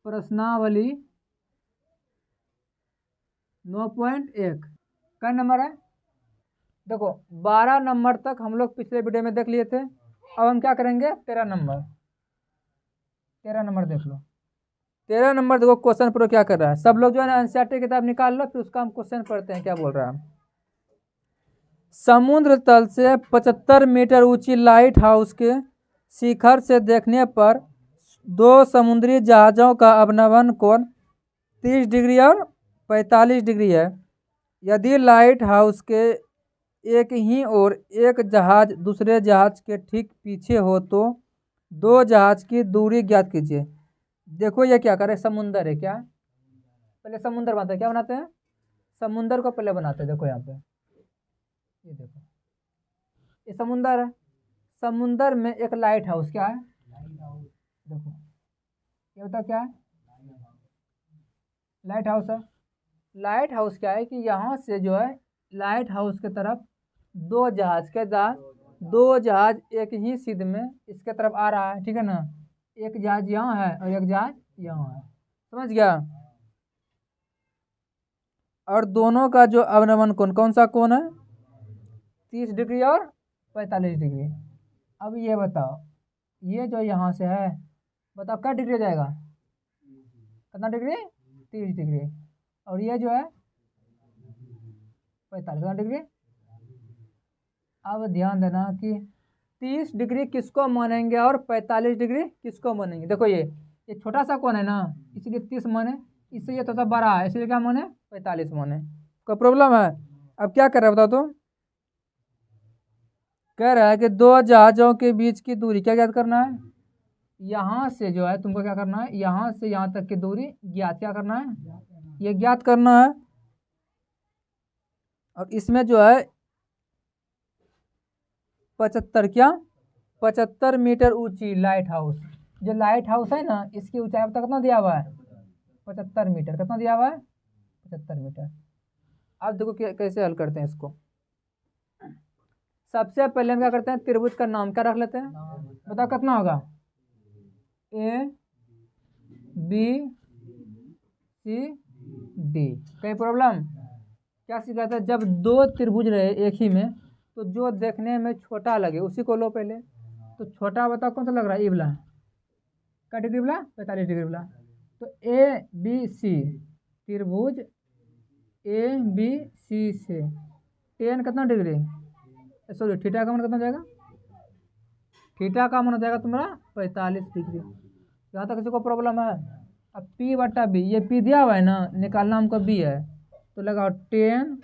प्रश्नावली 9.1 का नंबर है। देखो 12 नंबर तक हम लोग पिछले वीडियो में देख लिए थे। अब हम क्या करेंगे 13 नंबर। 13 नंबर देख लो। 13 नंबर देखो क्वेश्चन प्रो क्या कर रहा है। सब लोग जो है ना एनसीईआरटी किताब निकाल लो, फिर उसका हम क्वेश्चन पढ़ते हैं क्या बोल रहा है। समुद्र तल से 75 मीटर ऊंची लाइट हाउस के शिखर से देखने पर दो समुद्री जहाजों का अवनमन कोण 30 डिग्री और 45 डिग्री है। यदि लाइट हाउस के एक ही ओर एक जहाज दूसरे जहाज के ठीक पीछे हो तो दो जहाज की दूरी ज्ञात कीजिए। देखो ये क्या करे, समुंदर है क्या, पहले समुंदर बनाते हैं। क्या बनाते हैं, समुंदर को पहले बनाते हैं। देखो यहाँ पे ये देखो, ये समुंदर है। समुंदर में एक लाइट हाउस, क्या है, देखो ये बता क्या है, लाइट हाउस है। लाइट हाउस क्या है कि यहाँ से जो है लाइट हाउस की तरफ दो जहाज एक ही सिद्ध में इसके तरफ आ रहा है, ठीक है ना। एक जहाज यहाँ है और एक जहाज यहाँ है, समझ गया। और दोनों का जो अवनमन कोण कौन सा कोण है, 30 डिग्री और 45 डिग्री। अब ये बताओ, ये जो यहाँ से है बताओ क्या डिग्री हो जाएगा, कितना डिग्री, 30 डिग्री। और ये जो है 45 डिग्री। अब ध्यान देना कि 30 डिग्री किसको मानेंगे और 45 डिग्री किसको मानेंगे। देखो ये छोटा सा कोण है ना, इसलिए 30 माने, इससे ये थोड़ा बड़ा है इसलिए क्या माने, 45 माने। कोई प्रॉब्लम है। अब क्या कर रहा है बताओ तो, कह रहा है कि दो जहाजों के बीच की दूरी क्या ज्ञात करना है। यहाँ से जो है तुमको क्या करना है, यहाँ से यहाँ तक की दूरी ज्ञात क्या करना है, ये ज्ञात करना है। और इसमें जो है 75 मीटर ऊंची लाइट हाउस, जो लाइट हाउस है ना इसकी ऊंचाई तक कितना दिया हुआ है, 75 मीटर। कितना दिया हुआ है, 75 मीटर। अब देखो कैसे हल करते हैं इसको। सबसे पहले हम क्या करते हैं, त्रिभुज का नाम क्या रख लेते हैं, बताओ कितना होगा, ए बी सी डी। कोई प्रॉब्लम। क्या सीखा था, जब दो त्रिभुज रहे एक ही में तो जो देखने में छोटा लगे उसी को लो पहले। तो छोटा बताओ कौन सा लग रहा है, ई वाला, क्या डिग्री वाला, 45 डिग्री वाला। तो ए बी सी, त्रिभुज ए बी सी से टेन कितना डिग्री, सॉरी थीटा का मान कितना जाएगा, थीटा का मान हो जाएगा तुम्हारा 45 डिग्री। यहाँ तक किसी को प्रॉब्लम है। अब पी बटा बी, ये पी दिया हुआ है ना, निकालना हमको बी है, तो लगाओ 10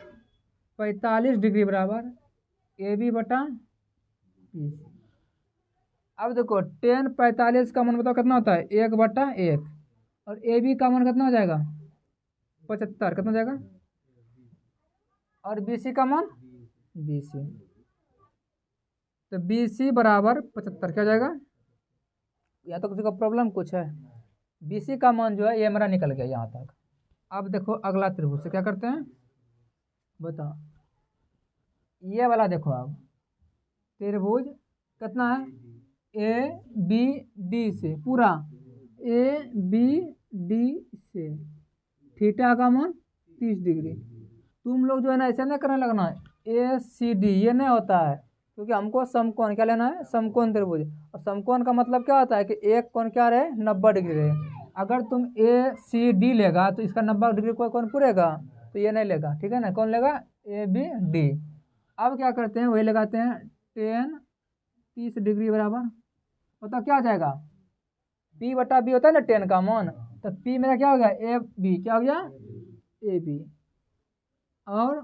45 डिग्री बराबर ए बी बटा बी। अब देखो 10 45 का मान बताओ कितना होता है, 1/1। और ए बी का मान कितना हो जाएगा, 75, कितना हो जाएगा। और बी सी का मान, बी सी, तो बी सी बराबर 75 क्या हो जाएगा। या तो किसी को प्रॉब्लम कुछ है, बी सी का मान जो है ये मेरा निकल गया यहाँ तक। अब देखो अगला त्रिभुज से क्या करते हैं बताओ, ये वाला देखो। अब त्रिभुज कितना है, ए बी डी से पूरा, ए बी डी से थीटा का मान 30 डिग्री। तुम लोग जो है ना ऐसे नहीं करने लगना है ए सी डी, ये नहीं होता है, क्योंकि हमको समकोण क्या लेना है, समकोण त्रिभुज। और समकोण का मतलब क्या होता है कि एक कोण क्या रहे, 90 डिग्री रहे। अगर तुम ए सी डी लेगा तो इसका 90 डिग्री कोई कौन पूरेगा, तो ये नहीं लेगा, ठीक है ना। कौन लेगा, ए बी डी। अब क्या करते हैं, वही लगाते हैं 10 30 डिग्री बराबर, मतलब क्या आ जाएगा, पी बटा बी होता है ना 10 का मान, तो पी मेरा क्या हो गया, ए बी, क्या हो गया, ए बी। और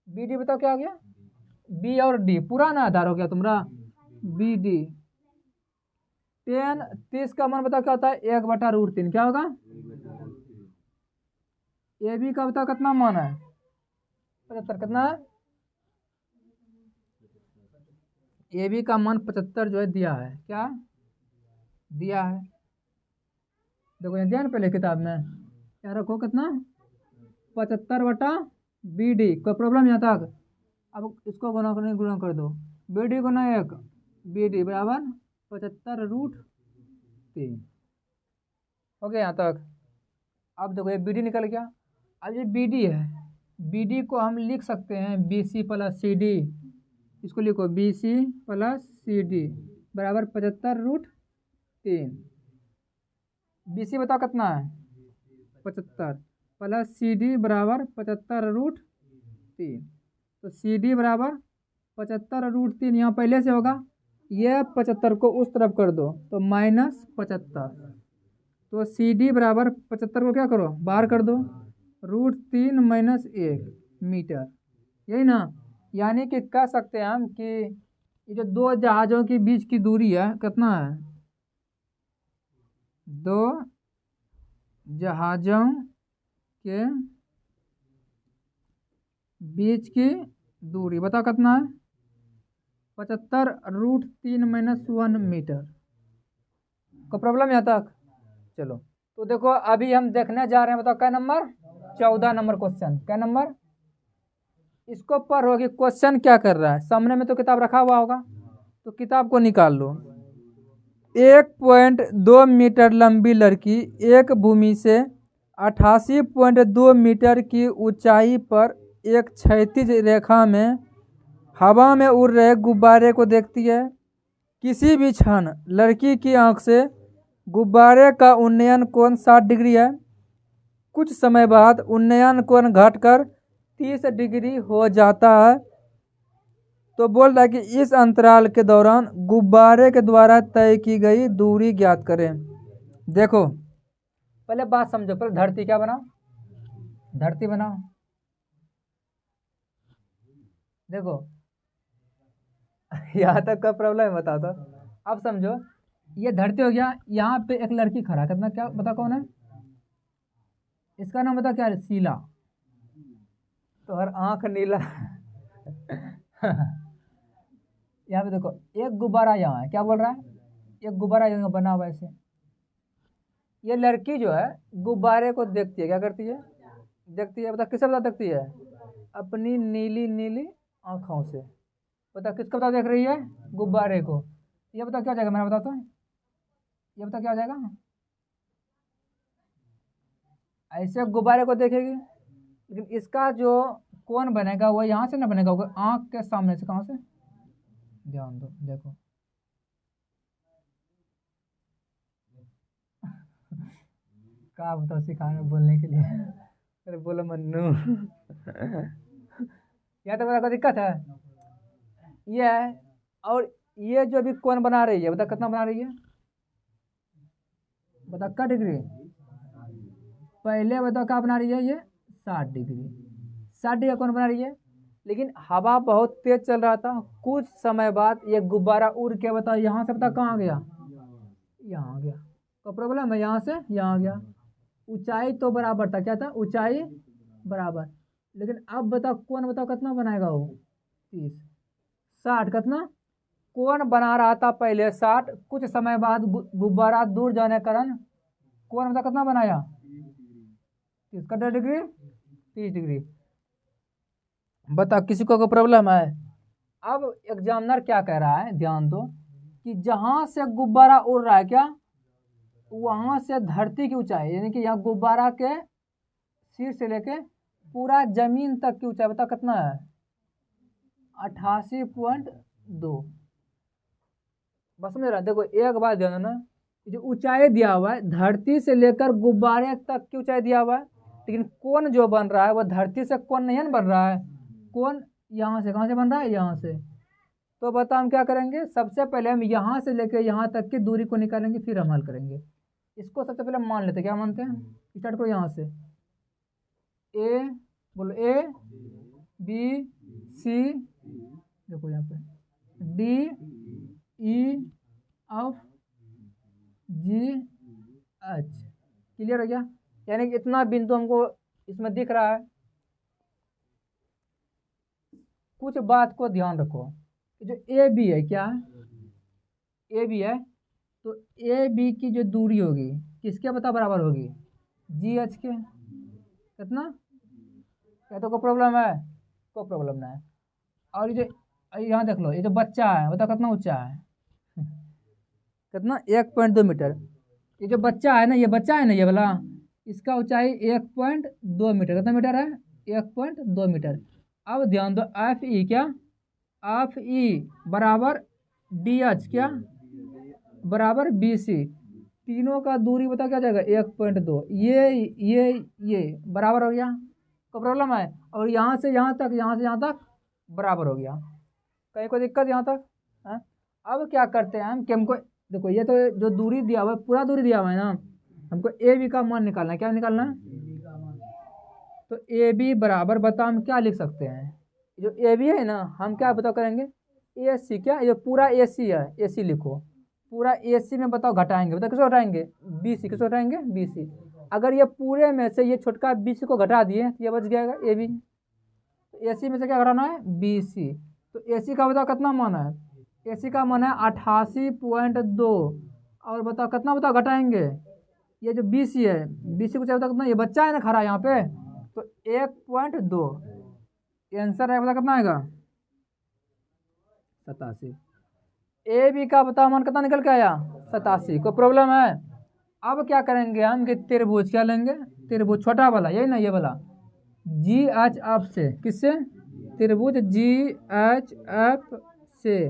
बी डी बताओ क्या हो गया, बी और डी, पुराना आधार हो गया तुम्हारा, बी डी। 10 30 का मान बताओ क्या होता है, 1/√3, क्या होगा। ए बी का बताओ कितना मान है, 75, कितना है, ए बी का मान 75 जो है दिया है, क्या दिया है। देखो यहाँ दिया ना पहले किताब में, क्या रखो कितना, 75/बी डी। कोई प्रॉब्लम यहाँ तक। अब इसको गुणा कर दो, बी डी गुना 1, बी डी बराबर 75√3। हो गया यहाँ तक। अब देखो ये बी डी निकल गया। अब ये बी डी है, बी डी को हम लिख सकते हैं B C plus C D. इसको लिखो B C plus C D बराबर 75√3। बी सी बताओ कितना है 75 प्लस सी डी बराबर 75√3। तो सी डी बराबर 75√3 यहाँ पहले से होगा, ये 75 को उस तरफ कर दो तो -75। तो सी डी बराबर 75 को क्या करो बाहर कर दो, √3 - 1 मीटर, यही ना। यानी कि कह सकते हैं हम कि ये जो दो जहाज़ों के बीच की दूरी है कितना है, दो जहाज़ों के बीच की दूरी बताओ कितना है 75√3 - 1 मीटर। को प्रॉब्लम यहाँ तक। चलो तो देखो अभी हम देखने जा रहे हैं, बताओ क्या नंबर 14 नंबर क्वेश्चन। क्या नंबर, इसको पढ़ोगे क्वेश्चन क्या कर रहा है। सामने में तो किताब रखा हुआ होगा, तो किताब को निकाल लो। 1.2 मीटर लंबी लड़की एक भूमि से 88.2 मीटर की ऊंचाई पर एक क्षैतिज रेखा में हवा में उड़ रहे गुब्बारे को देखती है। किसी भी क्षण लड़की की आंख से गुब्बारे का उन्नयन कोण 60 डिग्री है। कुछ समय बाद उन्नयन कोण घटकर 30 डिग्री हो जाता है। तो बोल रहा है कि इस अंतराल के दौरान गुब्बारे के द्वारा तय की गई दूरी ज्ञात करें। देखो पहले बात समझो, पहले धरती क्या बनाओ, धरती बनाओ। देखो यहाँ तक का प्रॉब्लम है बता दो। अब समझो ये धरती हो गया, यहाँ पे एक लड़की खड़ा करना, क्या बता कौन है, इसका नाम बता क्या है, शीला। तो हर आंख नीला यहाँ पे देखो एक गुब्बारा यहाँ है, क्या बोल रहा है, एक गुब्बारा यहाँ बना हुआ ऐसे। ये लड़की जो है गुब्बारे को देखती है, क्या करती है, देखती है, बता किससे बता देखती है, अपनी नीली नीली आँखों से। बता किसको बता देख रही है, गुब्बारे को। ये बता क्या हो जाएगा, मैं बताता हूँ, ये बता क्या हो जाएगा, ऐसे गुब्बारे को देखेगी, लेकिन इसका जो कोण बनेगा वो यहाँ से ना बनेगा, वो आँख के सामने से। कहाँ से, ध्यान दो देखो क्या बताओ सिखाने बोलने के लिए अरे बोलो मन्नू यहाँ तो बता कोई दिक्कत है, ये है। और ये जो अभी कोण बना रही है बता कितना बना रही है, बता क्या डिग्री, पहले बताओ क्या बना रही है, ये 60 डिग्री, 60 डिग्री कौन बना रही है। लेकिन हवा बहुत तेज चल रहा था, कुछ समय बाद ये गुब्बारा उड़ के बताओ यहाँ से बता कहाँ गया, यहाँ गया। तो प्रॉब्लम है, यहाँ से यहाँ गया। ऊंचाई तो बराबर था, क्या था, ऊंचाई बराबर। लेकिन अब बताओ कौन बताओ कितना बनाएगा वो 30, 60 कितना कौन बना रहा था पहले 60, कुछ समय बाद गुब्बारा दूर जाने के कारण कौन बताओ कितना बनाया 30 का डिग्री 30 डिग्री। बता किसी को प्रॉब्लम है। अब एग्जामिनर क्या कह रहा है, ध्यान दो कि जहां से गुब्बारा उड़ रहा है क्या, वहां से धरती की ऊंचाई, यानी कि यहाँ गुब्बारा के सिर से लेके पूरा जमीन तक की ऊंचाई बता कितना है 88.2। बस समझ रहा, देखो एक बात ध्यान देना, जो ऊंचाई दिया हुआ है धरती से लेकर गुब्बारे तक की ऊंचाई दिया हुआ है, लेकिन कोण जो बन रहा है वो धरती से कोण नहीं बन रहा है, कोण यहाँ से, कहाँ से बन रहा है, यहाँ से। तो बता हम क्या करेंगे, सबसे पहले हम यहाँ से लेकर यहाँ तक की दूरी को निकालेंगे, फिर हम हल करेंगे। इसको सबसे पहले हम मान लेते हैं, क्या मानते हैं, स्टार्ट करो यहाँ से, ए बोलो, ए बी सी, देखो यहाँ पे D E F G H, clear हो गया। यानी कि इतना बिंदु हमको इसमें दिख रहा है। कुछ बात को ध्यान रखो, जो ए बी है, क्या है, ए बी है, तो ए बी की जो दूरी होगी किसके बता बराबर होगी, जी एच के। कितना, क्या तो कोई प्रॉब्लम है, कोई प्रॉब्लम नहीं है। और ये जो यहाँ देख लो, ये जो बच्चा है बता कितना ऊंचा है कितना 1.2 मीटर। ये जो बच्चा है ना, ये बच्चा है ना, ये वाला, इसका ऊंचाई 1.2 मीटर, कितना मीटर है? 1.2 मीटर। अब ध्यान दो, एफ ई क्या, एफ ई बराबर डी एच क्या बराबर बी सी, तीनों का दूरी बता क्या जाएगा? 1.2। ये बराबर हो गया, कोई प्रॉब्लम है? और यहाँ से यहाँ तक, यहाँ से यहाँ तक बराबर हो गया, कहीं कोई दिक्कत यहाँ तक है? अब क्या करते हैं हम कि हमको देखो, ये तो जो दूरी दिया हुआ है, पूरा दूरी दिया हुआ है ना, हमको ए बी का मान निकालना है। क्या निकालना है? तो ए बी बराबर बताओ हम क्या लिख सकते हैं? जो ए बी है ना, हम क्या बताओ करेंगे? ए सी, क्या ये पूरा ए सी है, ए सी लिखो, पूरा ए सी में बताओ घटाएंगे, बताओ किसको घटाएंगे? बी सी, किसको घटाएंगे? B C. अगर ये पूरे में से ये छोटका बी सी को घटा दिए तो ये बच जाएगा ए बी। तो ए सी में से क्या घटाना है? B C. तो ए सी का बताओ कितना मान है? ए सी का मान है 88.2, और बताओ कितना, बताओ घटाएंगे? ये जो बी सी है, बी सी को चाहिए बताओ कितना, ये बच्चा है ना खड़ा यहाँ पे, तो 1.2, आंसर है, बताओ कितना आएगा? 87। ए बी का बताओ मान कितना निकल के आया? 87। कोई प्रॉब्लम है? अब क्या करेंगे हम कि त्रिभुज क्या लेंगे? त्रिभुज छोटा वाला, यही ना, ये वाला जी एच एफ से, किससे? त्रिभुज जी एच एफ से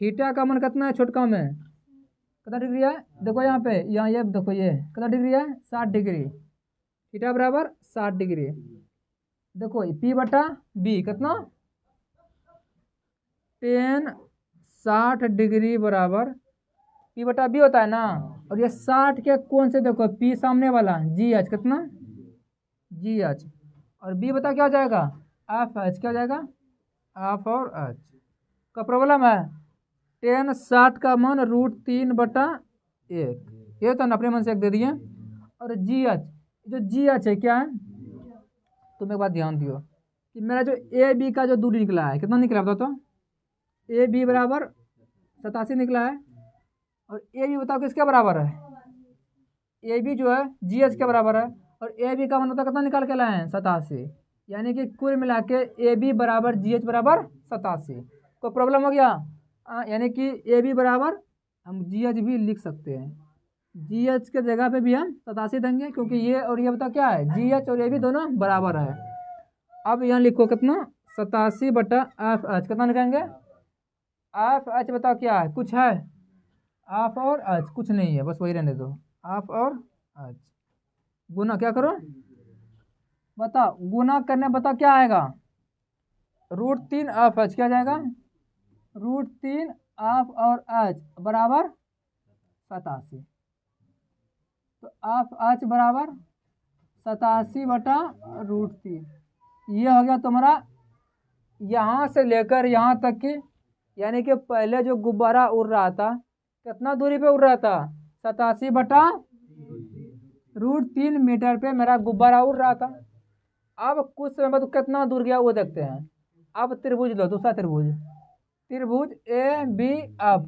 थीटा का मान कितना है छोटका में? कितना डिग्री है? देखो यहाँ पे, यहाँ ये देखो, ये कितना डिग्री है? 60 डिग्री। थीटा बराबर 60 डिग्री। देखो पी बटा बी कितना? 10 60 डिग्री बराबर पी बटा बी होता है ना। और ये 60 के कौन से, देखो पी सामने वाला, जी एच कितना? जी एच, और बी बता क्या हो जाएगा? एफ एच, क्या हो जाएगा? एफ और एच। का प्रॉब्लम है? 10 60 का मान √3/1, ये तो अपने मन से एक दे दिए। और जी एच, जो जी एच है क्या है? तुम एक बात ध्यान दियो कि मेरा जो ए बी का जो दूरी निकला है, कितना निकला बताओ तो? ए बी बराबर 87 निकला है। और ए बी बताओ किसके बराबर है? ए बी जो है जी एच के बराबर है, और ए बी का मान बताओ कितना निकाल के लाए हैं? 87। यानी कि कुल मिला के ए बी बराबर जी एच बराबर 87। कोई प्रॉब्लम हो गया? यानी कि ए बी बराबर हम जी एच भी लिख सकते हैं, जी एच के जगह पे भी हम 87 देंगे, क्योंकि ये और ये बताओ क्या है? जी एच और ए बी दोनों बराबर है। अब यहाँ लिखो कितना? 87/एफ एच, कितना लिखेंगे? एफ एच बताओ क्या है? कुछ है? एफ और एच कुछ नहीं है, बस वही रहने दो, एफ और एच। गुना क्या करो? बताओ गुना करने बताओ क्या आएगा? √3 एफ एच, क्या जाएगा? √3 एफ और एच बराबर 87। तो एफ एच बराबर 87/√3। ये हो गया तुम्हारा यहाँ से लेकर यहाँ तक की, यानी कि पहले जो गुब्बारा उड़ रहा था कितना दूरी पे उड़ रहा था? 87/√3 मीटर पे मेरा गुब्बारा उड़ रहा था। अब कुछ समय बाद कितना दूर गया वो देखते हैं। अब त्रिभुज लो, दूसरा त्रिभुज, त्रिभुज A B F,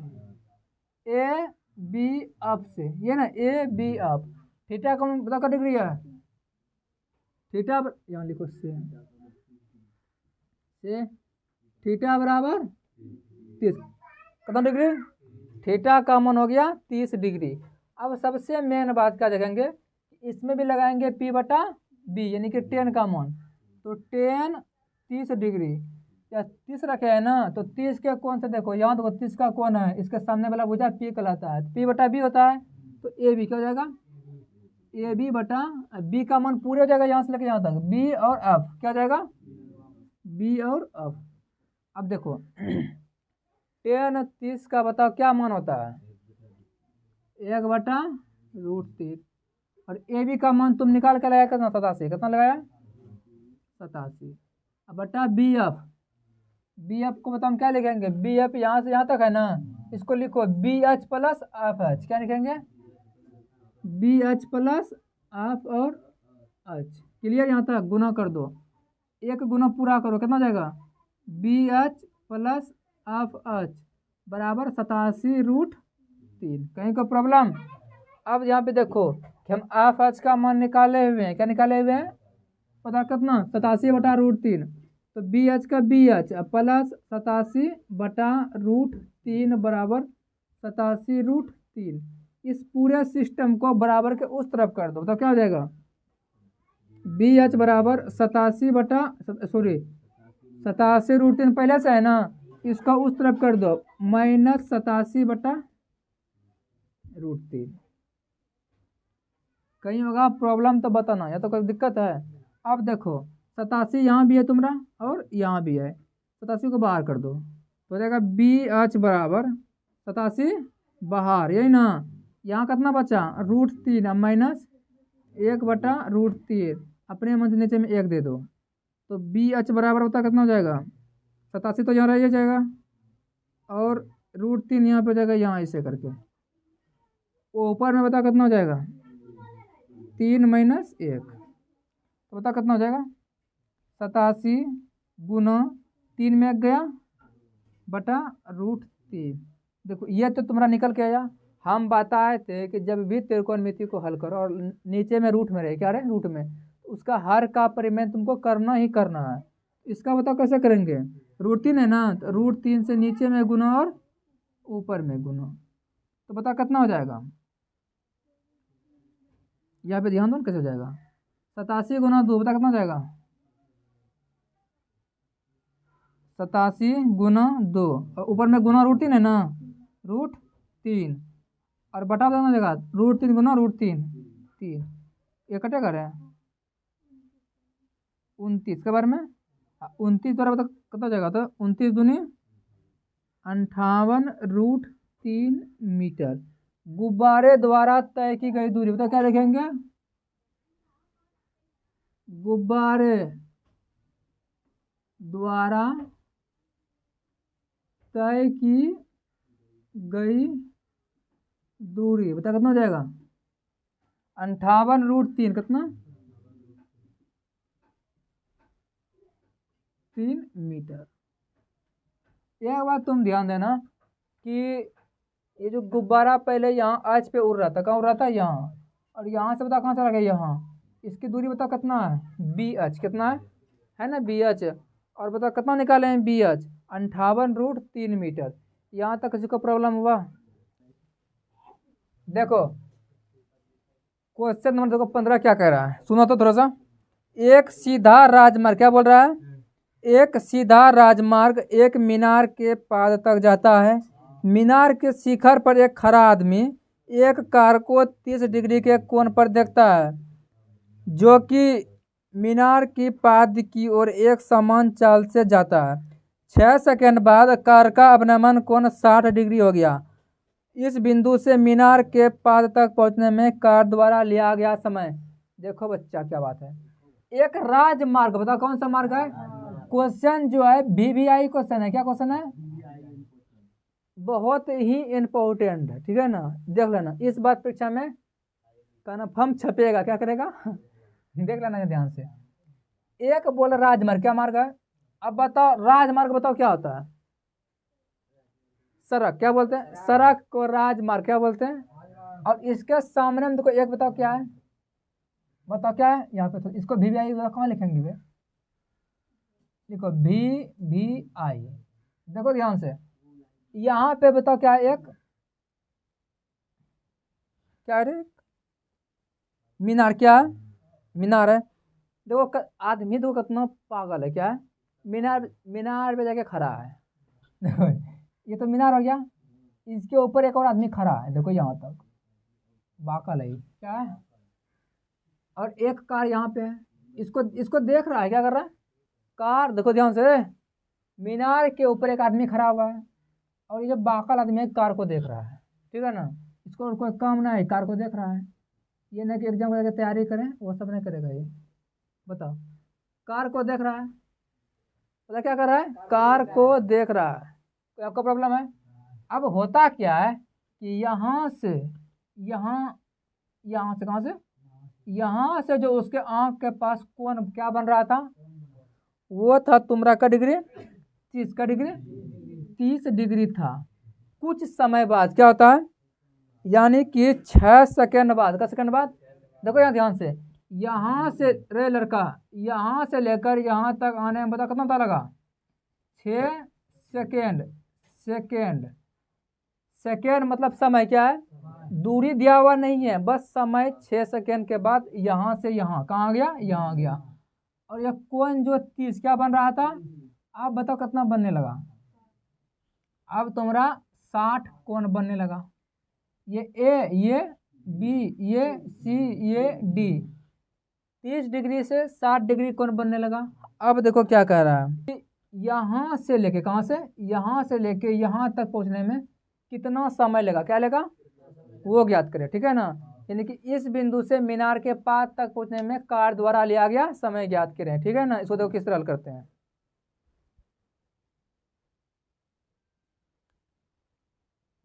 A B F से, ये ना ए बी एफ, थीटा का बता का डिग्री है? थीटा यहाँ लिखो से थीटा बराबर 30, कितना डिग्री? थीटा का मान हो गया 30 डिग्री। अब सबसे मेन बात क्या देखेंगे, इसमें भी लगाएंगे पी बटा बी, यानी कि 10 का मान, तो 10 30 डिग्री, या 30 रखे है ना, तो 30 के कौन से देखो, यहाँ देखो 30 का कौन है, इसके सामने वाला भुजा पी कहलाता है, पी बटा बी होता है। तो ए बी क्या हो जाएगा? ए बी बटा बी का मान पूरे हो जाएगा यहाँ से लेकर यहाँ तक, बी और एफ, क्या हो जाएगा? बी और एफ। अब देखो 10 30 का बताओ क्या मान होता है? 1/√3। और ए बी का मान तुम निकाल के लगाया कितना? 87। कितना लगाया? 87। अब बटा बी एफ, बी एफ को बताओ हम क्या लिखेंगे? बी एफ यहाँ से यहाँ तक है ना, इसको लिखो B H plus F H, क्या लिखेंगे? बी एच प्लस एफ और एच। क्लियर? यहाँ तक गुना कर दो, एक गुना पूरा करो, कितना जाएगा? B H plus F H बराबर 87√3। कहीं का प्रॉब्लम? अब यहाँ पे देखो कि हम एफ एच का मान निकाले हुए हैं, क्या निकाले हुए हैं? पता कितना? 87/√3। तो बी एच का बी एच प्लस 87/√3 बराबर 87√3। इस पूरे सिस्टम को बराबर के उस तरफ कर दो तो क्या हो जाएगा, BH बराबर 87/87 पहले से है ना, इसका उस तरफ कर दो -87/√3। कहीं होगा प्रॉब्लम तो बताना, या तो कोई दिक्कत है। अब देखो 87 यहाँ भी है तुम्हारा और यहाँ भी है, 87 को बाहर कर दो तो हो जाएगा BH बराबर 87 बाहर, यही ना। यहाँ कितना बचा √3, अब -1/√3, अपने मन से नीचे में 1 दे दो तो BH बराबर होता कितना हो जाएगा, 87 तो यहाँ रह जाएगा और √3 यहाँ पे हो जाएगा, यहाँ ऐसे करके ऊपर में बता कितना हो जाएगा 3 - 1 तो बता कितना हो जाएगा 87 गुना 3 में 1 गया बटा √3। देखो ये तो तुम्हारा निकल के आया। हम बताए थे कि जब भी त्रिकोणमिति को हल करो और नीचे में रूट में रहे, क्या रहे रूट में, उसका हर का परिमेय तुमको करना ही करना है। इसका बताओ कैसे करेंगे, √3 है ना, तो √3 से नीचे में गुना और ऊपर में गुना, तो बता कितना हो जाएगा, यहाँ पे ध्यान दो कैसे हो जाएगा, 87 गुना 2 बता कितना हो जाएगा, 87 गुना 2 और ऊपर में गुना √3 है ना, √3 और बटा देना हो जाएगा √3 गुना √3, 3 ये कटेगा रे 29 के बारे में 29 द्वारा बता कितना हो जाएगा, तो 29 दूनी 58√3 मीटर। गुब्बारे द्वारा तय की गई दूरी बता क्या लिखेंगे, गुब्बारे द्वारा तय की गई दूरी बता कितना हो जाएगा 58√3 कितना 3 मीटर। एक बात तुम ध्यान देना कि ये जो गुब्बारा पहले यहाँ आज पे उड़ रहा था, कहाँ उड़ रहा था यहाँ, और यहाँ से बता कहाँ चला गया यहाँ, इसकी दूरी बता कितना है BH कितना है ना BH, और बता कितना निकाले हैं BH 58√3 मीटर। यहाँ तक किसी को प्रॉब्लम हुआ, देखो क्वेश्चन नंबर देखो 15 क्या कह रहा है, सुनो तो थोड़ा सा। एक सीधा राजमार्ग, क्या बोल रहा है, एक सीधा राजमार्ग एक मीनार के पाद तक जाता है। मीनार के शिखर पर एक खड़ा आदमी एक कार को 30 डिग्री के कोण पर देखता है, जो कि मीनार की पाद की ओर एक समान चाल से जाता है। 6 सेकंड बाद कार का अवनमन कोण 60 डिग्री हो गया। इस बिंदु से मीनार के पाद तक पहुंचने में कार द्वारा लिया गया समय। देखो बच्चा क्या बात है, एक राजमार्ग बता कौन सा मार्ग है, क्वेश्चन जो है VVI क्वेश्चन है, क्या क्वेश्चन है, बहुत ही इम्पोर्टेंट है, ठीक है ना, देख लेना इस बार परीक्षा में कन्फर्म छपेगा, क्या करेगा देख लेना ध्यान से। एक बोल राजमार्ग, क्या मार्ग है, अब बताओ राजमार्ग बताओ क्या होता है, सड़क क्या बोलते हैं, सड़क को राजमार्ग क्या बोलते हैं। और इसके सामने में देखो एक बताओ क्या है, बताओ क्या है यहाँ पे, तो इसको VVI कहाँ लिखेंगे वे, देखो VVI, देखो ध्यान से यहाँ पे बताओ क्या है, एक क्या है रे मीनार, क्या है मीनार है। देखो आदमी देखो कितना पागल है, क्या है मीनार पे जाके खड़ा है देखो ये तो मीनार हो गया, इसके ऊपर एक और आदमी खड़ा है, देखो यहाँ तक बाकल है क्या है, और एक कार यहाँ पे है, इसको देख रहा है, क्या कर रहा है कार, देखो ध्यान से मीनार के ऊपर एक आदमी खड़ा हुआ है और ये जो बाकल आदमी है कार को देख रहा है, ठीक है ना, इसको कोई काम ना है, कार को देख रहा है। ये नहीं कि एग्जाम को तैयारी करें, वो सब नहीं करेगा ये, बताओ कार को देख रहा है, पता क्या कर रहा है, कार को देख रहा है, कोई आपका प्रॉब्लम है। अब होता क्या है कि यहाँ से यहाँ से कहाँ से, यहाँ से जो उसके आँख के पास कोण क्या बन रहा था, वो था तुम्हारा का डिग्री 30 का डिग्री 30 डिग्री था। कुछ समय बाद क्या होता है, यानी कि 6 सेकंड बाद, का सेकंड बाद, देखो यहाँ ध्यान से, यहाँ से रे लड़का यहाँ से लेकर यहाँ तक आने में बता कितना लगा 6 सेकंड सेकेंड मतलब समय क्या है, दूरी दिया हुआ नहीं है, बस समय 6 सेकेंड के बाद यहाँ से यहाँ कहाँ गया, यहाँ गया। और यह कोण जो 30 क्या बन रहा था, आप बताओ कितना बनने लगा। अब तुम्हारा 60 कोण बनने लगा। ये ए, ये बी, ये सी, ये डी, 30 डिग्री से 60 डिग्री कोण बनने लगा। अब देखो क्या कह रहा है, यहाँ से लेके कहाँ से, यहाँ से लेके यहाँ तक पहुँचने में कितना समय लगा, क्या लगा वो ज्ञात करें, ठीक है ना। यानी कि इस बिंदु से मीनार के पास तक पहुँचने में कार द्वारा लिया गया समय ज्ञात करें, ठीक है ना। इसको देखो किस तरह हल करते हैं।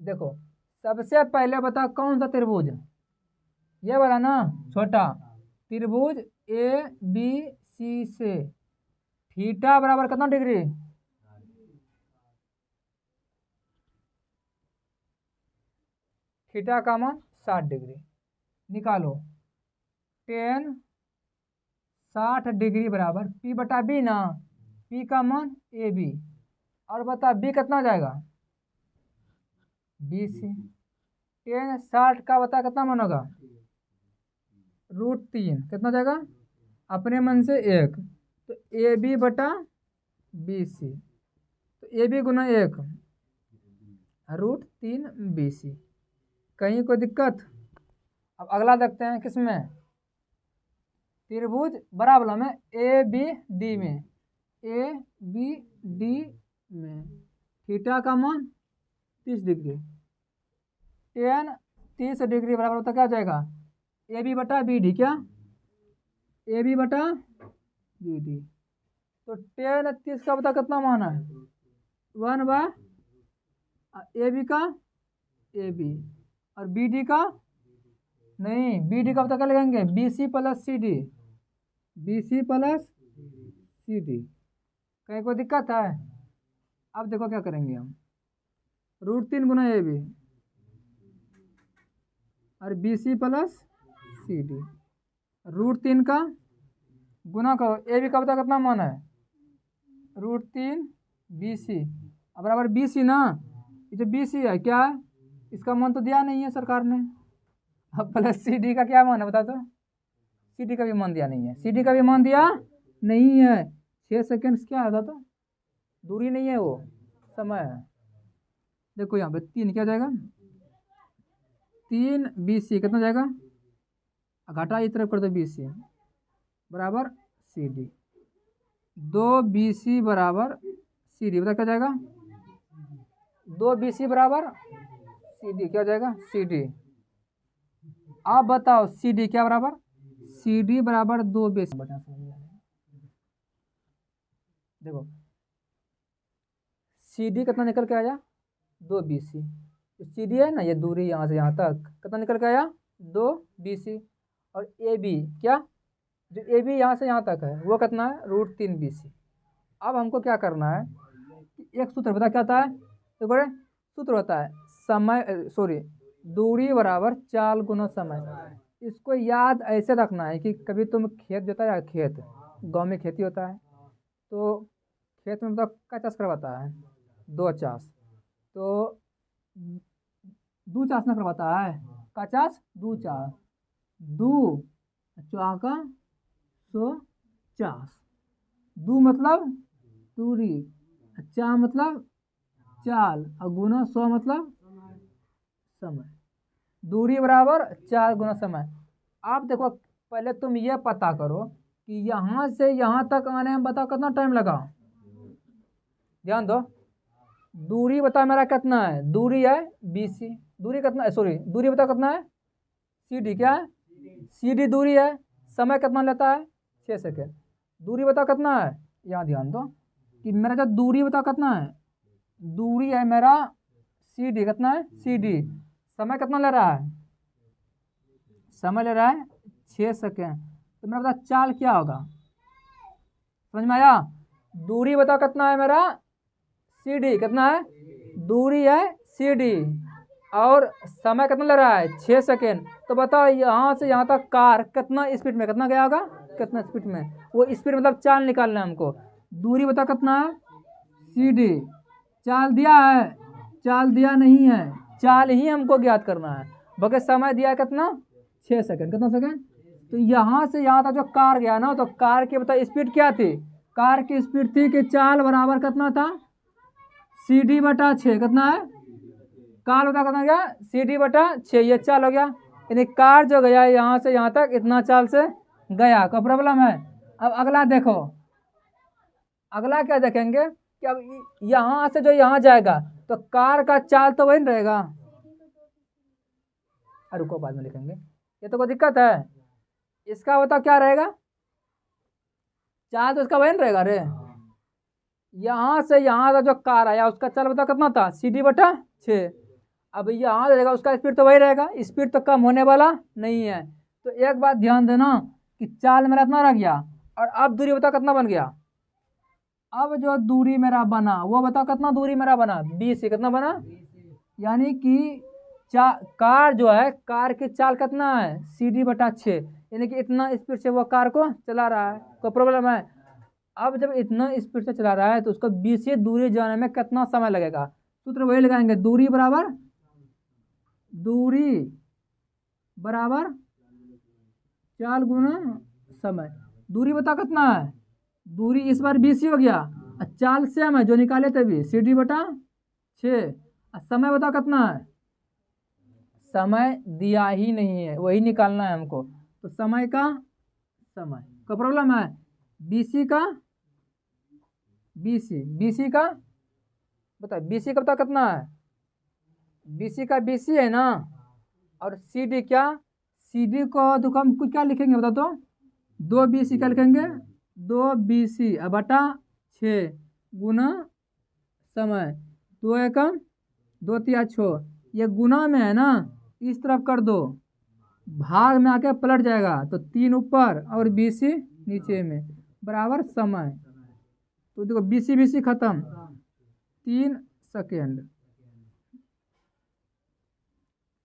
देखो सबसे पहले बता कौन सा त्रिभुज, ये वाला ना छोटा त्रिभुज ए बी सी से थीटा बराबर कितना डिग्री, थीटा का मान 60 डिग्री निकालो। 10 60 डिग्री बराबर पी बटा बी ना, पी का मान ए बी, और बता बी कितना जाएगा बी सी। 10 60 का बता कितना मान होगा, √3 कितना जाएगा अपने मन से 1, तो ए बी बटा बी सी, तो ए बी गुना 1 √3 बी सी। कहीं कोई दिक्कत। अब अगला देखते हैं किसमें, त्रिभुज बराबर में ए बी डी में, ए बी डी में थीटा का मान 30 डिग्री, 10 30 डिग्री बराबर होता क्या जाएगा ए बी बटा बी डी, क्या ए बी बटा बी डी। तो 10 30 का बता कितना मान है 1/, ए बी का ए बी, और बी डी का नहीं, बी डी का पता क्या लगाएंगे B C plus C D, B C plus C D. कहीं कोई दिक्कत है। अब देखो क्या करेंगे हम, √3 गुना ए बी और B C plus C D, √3 का गुना करो, ए बी का पता कितना मान है √3 बी सी बराबर बी सी ना, ये जो बी सी है क्या है, इसका मान तो दिया नहीं है सरकार ने। अब प्लस सी डी का क्या मान है बता तो, सी डी का भी मान दिया नहीं है, सी डी का भी मान दिया नहीं है। 6 सेकेंड क्या है तो दूरी नहीं है वो समय है। देखो यहाँ पे 3 क्या जाएगा 3 बी सी कितना जाएगा, घाटा इस तरफ कर दो बी सी बराबर सी डी, 2 बी सी बराबर सी डी, बता क्या जाएगा 2 बी सी बराबर सी डी, क्या जाएगा सी डी। आप बताओ सी डी क्या बराबर, सी डी बराबर 2 बी सी। देखो सी डी कितना निकल के आया 2 बी सी, सी डी है ना ये दूरी यहाँ से यहाँ तक कितना निकल के आया 2 बी सी, और ए बी क्या, जो ए बी यहाँ से यहाँ तक है वो कितना है √3 बी सी। अब हमको क्या करना है, एक सूत्र बता क्या होता है, तो बड़े सूत्र होता है समय सॉरी दूरी बराबर चाल गुना समय। इसको याद ऐसे रखना है कि कभी तुम खेत जोता है, खेत गांव में खेती होता है तो खेत में मतलब क्या चाष करवाता है 2 चाष, तो 2 चाष ना करवाता है का चाष 2 चाष, 2 चौका 100 चाष, 2 मतलब दूरी, चा मतलब चाल, और गुना 100 मतलब समय, दूरी बराबर 4 गुना समय। आप देखो पहले तुम ये पता करो कि यहाँ से यहाँ तक आने में बताओ कितना टाइम लगा, ध्यान दो। दूरी बताओ मेरा कितना है, दूरी है बी सी, दूरी कितना है सॉरी दूरी बताओ कितना है सी डी, क्या है सी डी दूरी है, समय कितना लेता है 6 सेकेंड। दूरी बताओ कितना है, यहाँ ध्यान दो कि मेरा जो दूरी बताओ कितना है, दूरी है मेरा सी डी, कितना है सी डी, समय कितना ले रहा है, समय ले रहा है 6 सेकेंड। तो मेरा बता चाल क्या होगा, समझ में आया। दूरी बताओ कितना है मेरा सी डी, कितना है दूरी है सी डी, और समय कितना ले रहा है 6 सेकेंड। तो बताओ यहाँ से यहाँ तक कार कितना स्पीड में, कितना गया होगा कितना स्पीड में, वो स्पीड मतलब चाल निकालना है हमको। दूरी बताओ कितना है सी डी, चाल दिया है चाल दिया नहीं है, चाल ही हमको ज्ञात करना है। बल्कि समय दिया है कितना, 6 सेकंड। कितना सेकंड? तो यहाँ से यहाँ तक जो कार गया ना, तो कार की बता स्पीड क्या थी, कार की स्पीड थी कि चाल बराबर कितना था, CD/6। कितना है, कार बता कितना गया, CD/6। ये चाल हो गया, यानी कार जो गया यहाँ से यहाँ तक इतना चाल से गया। कोई प्रॉब्लम है? अब अगला देखो, अगला क्या देखेंगे कि अब यहाँ से जो यहाँ जाएगा तो कार का चाल तो वही रहेगा। रुको बाद में लिखेंगे, ये तो कोई दिक्कत है। इसका बताओ क्या रहेगा, चाल तो इसका वही रहेगा रे। यहाँ से यहाँ का जो कार आया उसका चाल बताओ कितना था, CD/6। अब यहाँ रहेगा उसका स्पीड तो वही रहेगा, स्पीड तो कम होने वाला नहीं है। तो एक बात ध्यान देना कि चाल मेरा इतना रह गया, और अब दूरी बताओ कितना बन गया। अब जो दूरी मेरा बना वो बताओ कितना दूरी मेरा बना, 20। कितना बना, यानी कि कार जो है, कार की चाल कितना है, CD/6, यानी कि इतना स्पीड से वो कार को चला रहा है। कोई प्रॉब्लम है? अब जब इतना स्पीड से चला रहा है तो उसको 20 से दूरी जाने में कितना समय लगेगा। सूत्र वही लगाएंगे, दूरी बराबर चाल गुना समय। दूरी बता कितना है, दूरी इस बार 20 ही हो गया, चाल सेम है जो निकाले थे भी, CD/6। समय बताओ कितना है, समय दिया ही नहीं है, वही निकालना है हमको। तो समय का प्रॉब्लम है, BC का बताओ, BC का बताओ कितना है, BC का BC है ना, और CD क्या, CD को तो हम कुछ क्या लिखेंगे बताओ तो, 2BC क्या लिखेंगे, 2BC/6 गुना समय। 2 एकम 2 तिया 6, ये गुना में है ना, इस तरफ कर दो, भाग में आके पलट जाएगा, तो 3 ऊपर और BC नीचे में बराबर समय। तो देखो BC खत्म, 3 सेकेंड,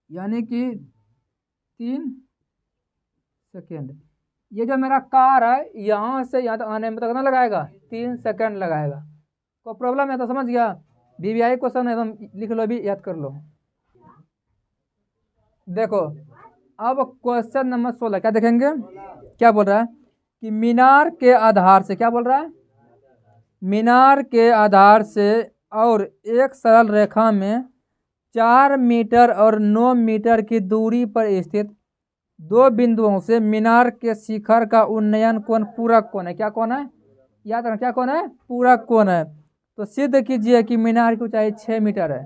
यानी कि 3 सेकेंड। ये जो मेरा कार है यहाँ से यहाँ तक आने में तो कितना लगाएगा, 3 सेकेंड लगाएगा। कोई प्रॉब्लम है तो समझ गया, BBI क्वेश्चन है, तुम लिख लो भी, याद कर लो। देखो अब क्वेश्चन नंबर 16 क्या देखेंगे, क्या बोल रहा है कि मीनार के आधार से, क्या बोल रहा है, मीनार के आधार से और एक सरल रेखा में 4 मीटर और 9 मीटर की दूरी पर स्थित 2 बिंदुओं से मीनार के शिखर का उन्नयन कोण पूरक कोण है। क्या कोण है, याद रखना, क्या कोण है, पूरक कोण है। तो सिद्ध कीजिए कि मीनार की ऊंचाई 6 मीटर है।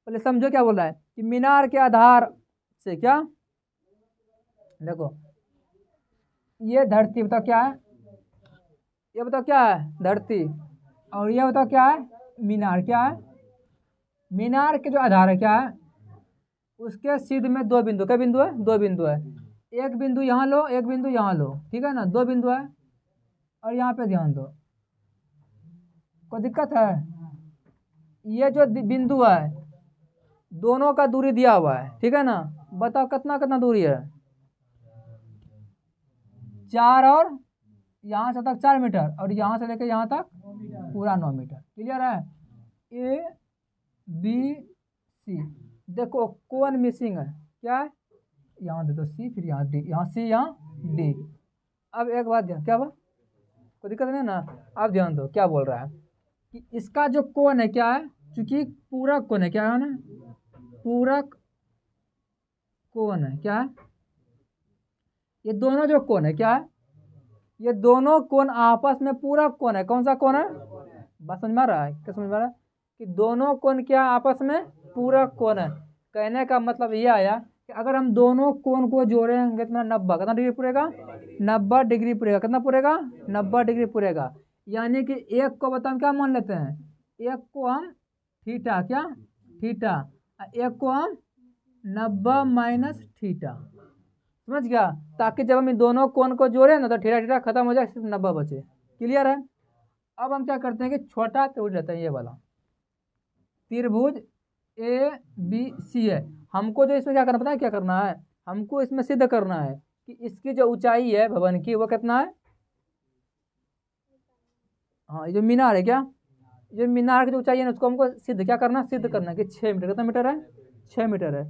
पहले समझो क्या बोल रहा है कि मीनार के आधार से, क्या देखो ये धरती बताओ क्या है, ये बताओ क्या है, धरती, और ये बताओ क्या है, मीनार। क्या है, मीनार के जो आधार है क्या है, उसके सिद्ध में 2 बिंदु, क्या बिंदु है, 2 बिंदु है। एक बिंदु यहाँ लो, एक बिंदु यहाँ लो, ठीक है ना, 2 बिंदु है। और यहाँ पे ध्यान दो, कोई दिक्कत है, ये जो बिंदु है दोनों का दूरी दिया हुआ है, ठीक है ना। बताओ कितना कितना दूरी है, 4 और यहाँ से तक 4 मीटर, और यहाँ से लेकर यहाँ तक पूरा 9 मीटर। क्लियर है, ABC। देखो कोण मिसिंग है, क्या है, यहाँ दे दो C, फिर यहाँ D, यहाँ C, यहाँ D। अब एक बात ध्यान, क्या हुआ, कोई दिक्कत नहीं ना। अब ध्यान दो क्या बोल रहा है कि इसका जो कोण है क्या है, क्योंकि पूरक कोण है, क्या है ना, पूरक कोण है। क्या है, ये दोनों जो कोण है क्या है, ये दोनों कोण आपस में पूरक कोण है। कौन सा कोण है, बात समझ में आ रहा है, क्या समझ में आ रहा है कि दोनों कोण क्या आपस में पूरक कोण है। कहने का मतलब ये आया कि अगर हम दोनों कोण को जोड़ेंगे कितना, 90, कितना डिग्री पूरेगा, 90 डिग्री पूरेगा। कितना पूरेगा, 90 डिग्री पूरेगा। यानी कि एक को बताओ क्या मान लेते हैं, एक को हम थीटा, क्या थीटा, एक को हम 90 माइनस थीटा। समझ गया, ताकि जब हम इन दोनों कोण को जोड़े ना तो थीटा थीटा खत्म हो जाए, सिर्फ 90 बचे। क्लियर है। अब हम क्या करते हैं कि छोटा त्रिभुज लेते हैं, ये वाला त्रिभुज ABC है। हमको जो इसमें क्या करना, पता है क्या करना है, हमको इसमें सिद्ध करना है कि इसकी जो ऊंचाई है भवन की वो कितना है, हाँ ये जो मीनार है क्या, जो मीनार की जो ऊंचाई है ना उसको हमको सिद्ध क्या करना, सिद्ध करना है कि 6 मीटर। कितना मीटर है? 6 मीटर है।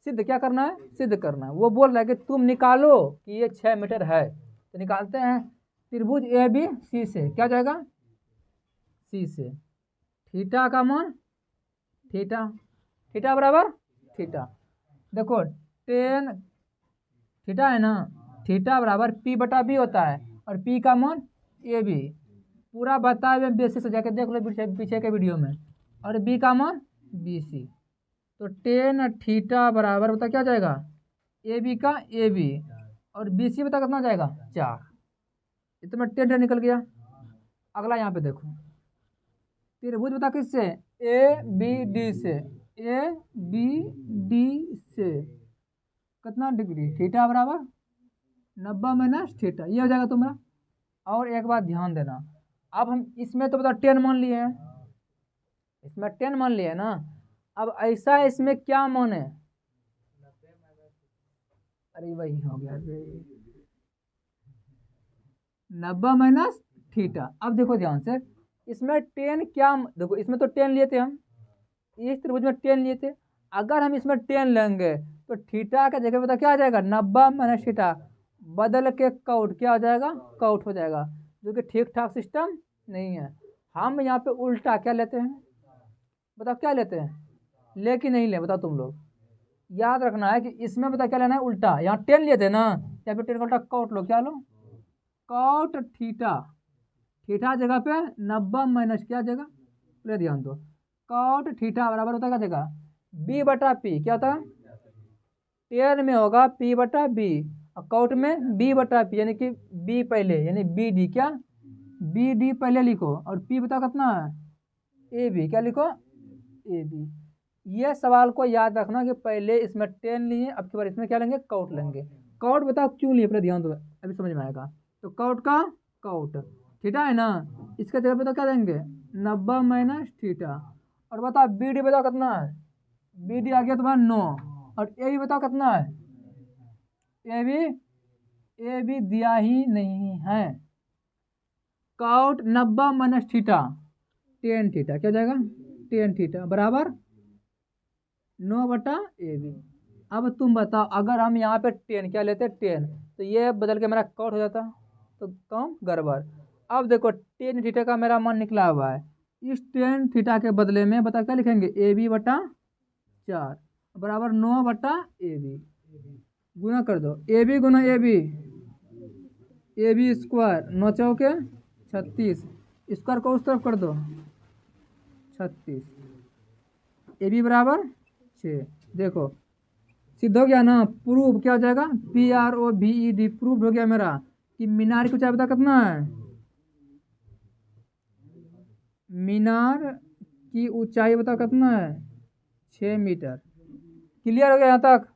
सिद्ध क्या करना है? सिद्ध करना है। वो बोल रहा है कि तुम निकालो कि ये 6 मीटर है। तो निकालते हैं। त्रिभुज ए बी सी से क्या जाएगा? सी से थीटा का मान थीटा, थीटा बराबर थीटा। देखो टेन थीटा है ना, थीटा बराबर पी बटा बी होता है, और पी का मान ए बी, पूरा बताए हुए बेसिस से जाके देख लो पीछे के वीडियो में। और बी का मान बी सी। तो टेन थीटा बराबर बता क्या जाएगा? ए बी का ए बी, और बी सी बता कितना जाएगा? 4। इतना टेन निकल गया। अगला यहाँ पे देखो, त्रिभुज बता किससे? ए बी डी से। ए बी डी से कितना डिग्री? थीटा बराबर 90 माइनस थीटा, ये हो जाएगा तुम्हारा। और एक बात ध्यान देना, अब हम इसमें तो बता 10 मान लिए हैं, इसमें 10 मान लिए है ना। अब ऐसा इसमें क्या मान है? अरे वही हो गया 90 माइनस थीटा। अब देखो ध्यान से, इसमें 10 क्या, देखो इसमें तो 10 लिए थे हम, इस त्रिभुज में 10 लिए थे। अगर हम इसमें 10 लेंगे तो थीटा का जगह पता क्या आ जाएगा? 90 माइनस थीटा, बदल के काउट क्या हो जाएगा? काउट हो जाएगा, जो कि ठीक ठाक सिस्टम नहीं है। हम यहाँ पे उल्टा क्या लेते हैं? बताओ क्या लेते हैं? ले कि नहीं ले? बताओ तुम लोग। याद रखना है कि इसमें बता क्या लेना है? उल्टा। यहाँ 10 लिए थे ना, या फिर 10 का उल्टा काउट लो। क्या लो? Cout theta. थीटा जगह पे 90 माइनस क्या जगह? ले ध्यान दो, काउट थीटा बराबर होता है क्या जगह? बी बटा पी। क्या होता है? 10 में होगा पी बटा बी, और काउट में बी बटा पी, यानी कि बी पहले, यानी बी डी। क्या? बी डी पहले लिखो, और पी बता कितना है? A B. क्या लिखो? A B. ये सवाल को याद रखना कि पहले इसमें 10 लिए, अब की बार इसमें क्या लेंगे? काउट लेंगे। काउट बताओ क्यों लिए, अपने ध्यान दो, अभी समझ में आएगा। तो काउट का काउट थीटा है ना, इसके जगह पे तो क्या देंगे? 90 माइनस थीटा। और बताओ बी डी बताओ कितना है? बी डी आ गया तुम्हारा 9, और ए बी बताओ कितना है? ए बी दिया ही नहीं है। काउट 90 माइनस थीटा 10 थीटा, क्या हो जाएगा? 10 थीटा बराबर 9 बटा ए बी। अब तुम बताओ, अगर हम यहाँ पे 10 क्या लेते? 10, तो ये बदल के मेरा काउट हो जाता, तो कम गड़बड़। अब देखो 10 थीटा का मेरा मान निकला हुआ है, इस 10 थीटा के बदले में बता क्या लिखेंगे? ए बी बटा 4 बराबर 9 बटा ए बी। गुना कर दो, ए बी गुना ए बी स्क्वायर, 9 चौके 36, स्क्वायर को उस तरफ कर दो 36, ए बी बराबर 6। देखो सिद्ध हो गया ना, प्रूव क्या हो जाएगा? P R O B E D, prove हो गया मेरा कि मीनार की ऊंचाई बता कितना है? मीनार की ऊंचाई बता कितना है? 6 मीटर। क्लियर हो गया यहाँ तक?